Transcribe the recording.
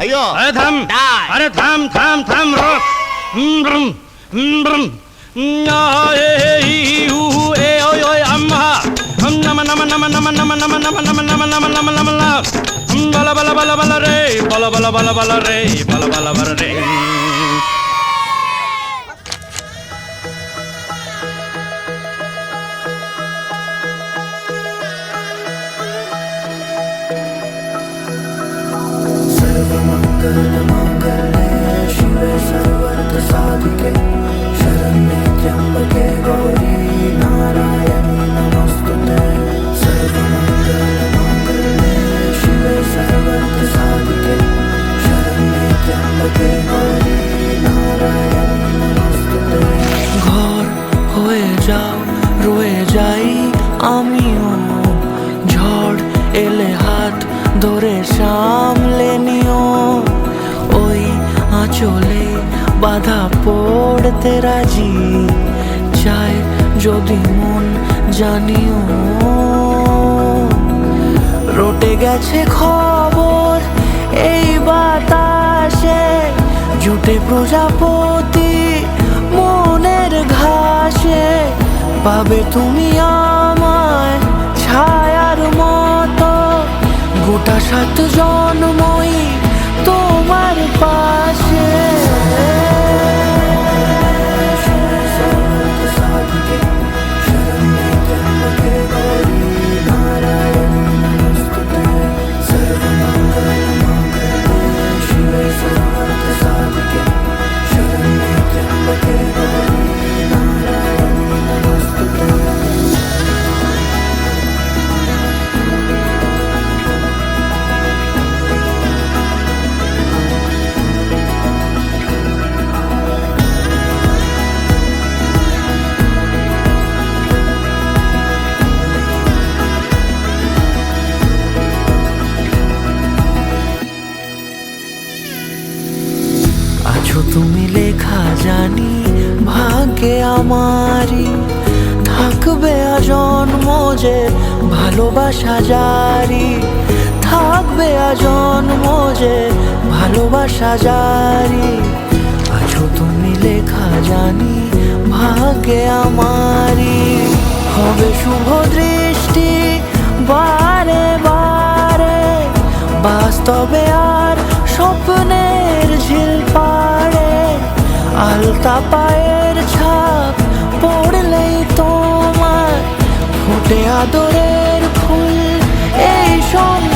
అయ్యో থাম আরে থাম থাম থাম রোক আম্মা নম নম নম নম নম নম নম নম নম নম নম নম বলা বলা বলা বলা রে বলা বলা বলা বলা রে বলা বলা বলা রে ঘর হয়ে যাও রয়ে যাই আমিও ঝড় এলে হাত ধরে সামলে নিও ওই আঁচলে বাধা পড়তে রাজি চাই যদি মন জানিও রটে গেছে খবর এই বাতাসে জুটে প্রজাপতি মনের ঘাসে পাবে তুমি আমায় ছায়ার মতো গোটা 7 জন্মই তোমার পাশে আছো তুমি লেখা জানি ভাগ্যে আমারই থাকবে আজন্ম যে ভালোবাসা জারি থাকবে আজন্ম যে ভালোবাসা জারি আছো তুমি লেখা জানি ভাগ্যে আমারই হবে শুভ দৃষ্টি বারে বারে বাস্তবে আর স্বপ্নের ঝিল পাড়ে আলতা পায়ের ছাপ পড়লেই তোমার ফুটে আদরের ফুল এই সঙ্গে